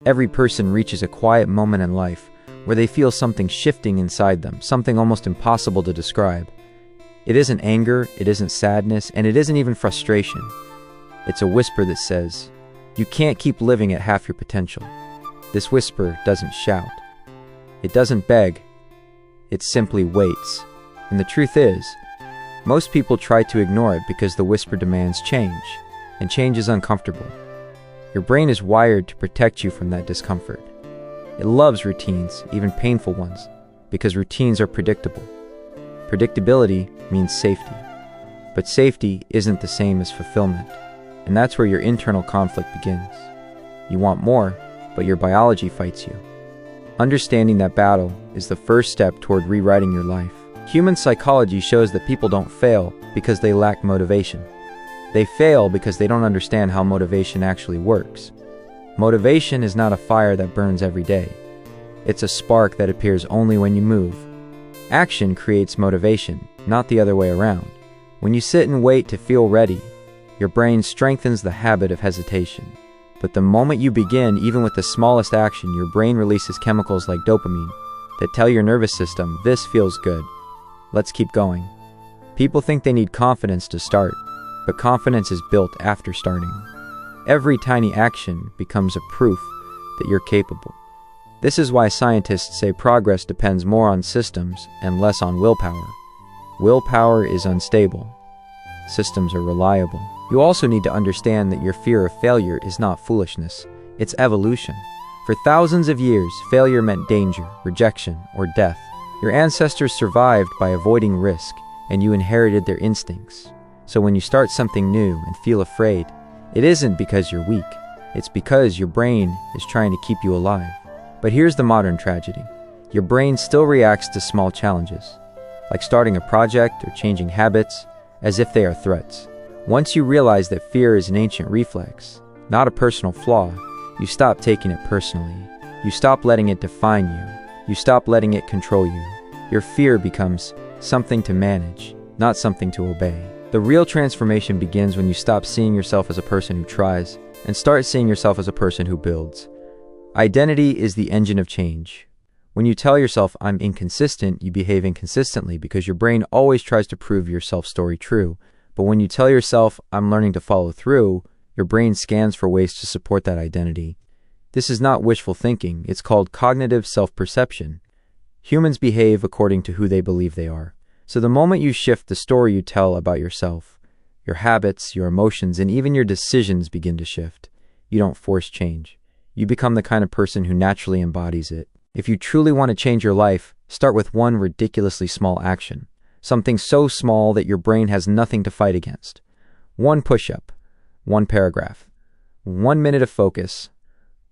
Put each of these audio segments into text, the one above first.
Every person reaches a quiet moment in life where they feel something shifting inside them, something almost impossible to describe. It isn't anger, it isn't sadness, and it isn't even frustration. It's a whisper that says, "You can't keep living at half your potential." This whisper doesn't shout. It doesn't beg. It simply waits. And the truth is, most people try to ignore it because the whisper demands change, and change is uncomfortable. Your brain is wired to protect you from that discomfort. It loves routines, even painful ones, because routines are predictable. Predictability means safety. But safety isn't the same as fulfillment, and that's where your internal conflict begins. You want more, but your biology fights you. Understanding that battle is the first step toward rewriting your life. Human psychology shows that people don't fail because they lack motivation. They fail because they don't understand how motivation actually works. Motivation is not a fire that burns every day. It's a spark that appears only when you move. Action creates motivation, not the other way around. When you sit and wait to feel ready, your brain strengthens the habit of hesitation. But the moment you begin, even with the smallest action, your brain releases chemicals like dopamine that tell your nervous system, "This feels good. Let's keep going." People think they need confidence to start, but confidence is built after starting. Every tiny action becomes a proof that you're capable. This is why scientists say progress depends more on systems and less on willpower. Willpower is unstable. Systems are reliable. You also need to understand that your fear of failure is not foolishness, it's evolution. For thousands of years, failure meant danger, rejection, or death. Your ancestors survived by avoiding risk, and you inherited their instincts. So when you start something new and feel afraid, it isn't because you're weak. It's because your brain is trying to keep you alive. But here's the modern tragedy. Your brain still reacts to small challenges, like starting a project or changing habits, as if they are threats. Once you realize that fear is an ancient reflex, not a personal flaw, you stop taking it personally. You stop letting it define you. You stop letting it control you. Your fear becomes something to manage, not something to obey. The real transformation begins when you stop seeing yourself as a person who tries and start seeing yourself as a person who builds. Identity is the engine of change. When you tell yourself, "I'm inconsistent," you behave inconsistently because your brain always tries to prove your self-story true. But when you tell yourself, "I'm learning to follow through," your brain scans for ways to support that identity. This is not wishful thinking, it's called cognitive self-perception. Humans behave according to who they believe they are. So the moment you shift the story you tell about yourself, your habits, your emotions, and even your decisions begin to shift. You don't force change. You become the kind of person who naturally embodies it. If you truly want to change your life, start with one ridiculously small action. Something so small that your brain has nothing to fight against. One push-up, one paragraph, 1 minute of focus,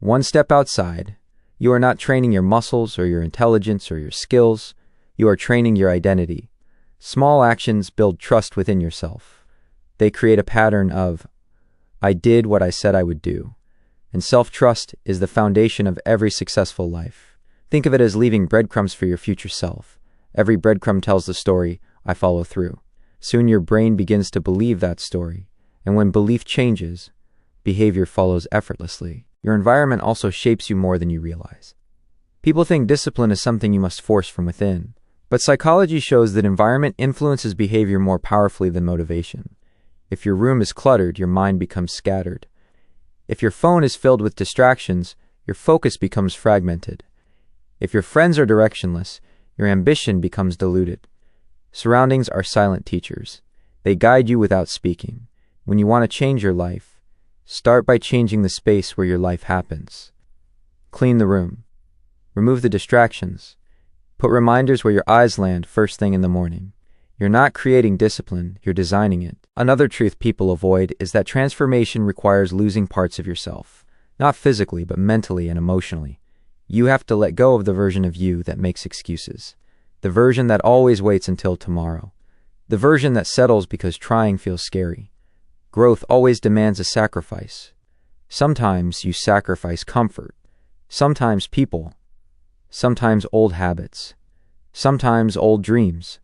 one step outside. You are not training your muscles or your intelligence or your skills. You are training your identity. Small actions build trust within yourself. They create a pattern of, "I did what I said I would do." And self-trust is the foundation of every successful life. Think of it as leaving breadcrumbs for your future self. Every breadcrumb tells the story, "I follow through." Soon your brain begins to believe that story. And when belief changes, behavior follows effortlessly. Your environment also shapes you more than you realize. People think discipline is something you must force from within. But psychology shows that environment influences behavior more powerfully than motivation. If your room is cluttered, your mind becomes scattered. If your phone is filled with distractions, your focus becomes fragmented. If your friends are directionless, your ambition becomes diluted. Surroundings are silent teachers. They guide you without speaking. When you want to change your life, start by changing the space where your life happens. Clean the room. Remove the distractions. Put reminders where your eyes land first thing in the morning. You're not creating discipline, you're designing it. Another truth people avoid is that transformation requires losing parts of yourself. Not physically, but mentally and emotionally. You have to let go of the version of you that makes excuses. The version that always waits until tomorrow. The version that settles because trying feels scary. Growth always demands a sacrifice. Sometimes you sacrifice comfort. Sometimes people. Sometimes old habits. Sometimes old dreams.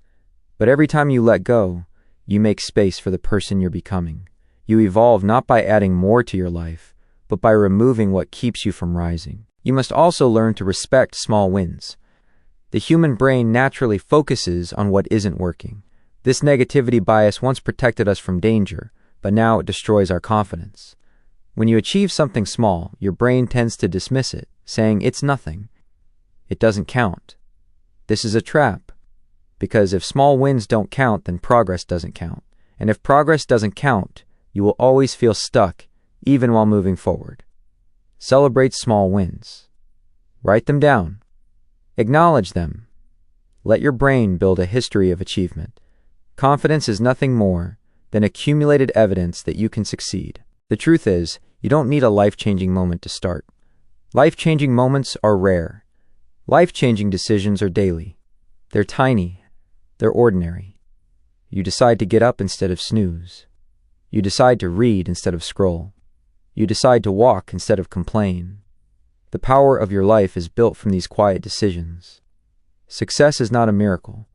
But every time you let go, you make space for the person you're becoming. You evolve not by adding more to your life, but by removing what keeps you from rising. You must also learn to respect small wins. The human brain naturally focuses on what isn't working. This negativity bias once protected us from danger, but now it destroys our confidence. When you achieve something small, your brain tends to dismiss it, saying it's nothing. It doesn't count. This is a trap, because if small wins don't count, then progress doesn't count. And if progress doesn't count, you will always feel stuck, even while moving forward. Celebrate small wins. Write them down. Acknowledge them. Let your brain build a history of achievement. Confidence is nothing more than accumulated evidence that you can succeed. The truth is, you don't need a life-changing moment to start. Life-changing moments are rare. Life-changing decisions are daily. They're tiny. They're ordinary. You decide to get up instead of snooze. You decide to read instead of scroll. You decide to walk instead of complain. The power of your life is built from these quiet decisions. Success is not a miracle.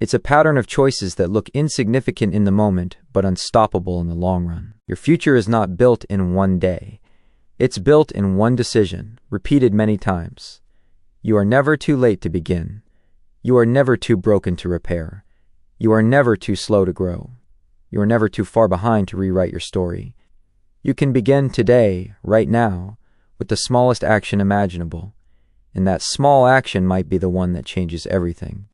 It's a pattern of choices that look insignificant in the moment, but unstoppable in the long run. Your future is not built in one day. It's built in one decision, repeated many times. You are never too late to begin. You are never too broken to repair. You are never too slow to grow. You are never too far behind to rewrite your story. You can begin today, right now, with the smallest action imaginable, and that small action might be the one that changes everything.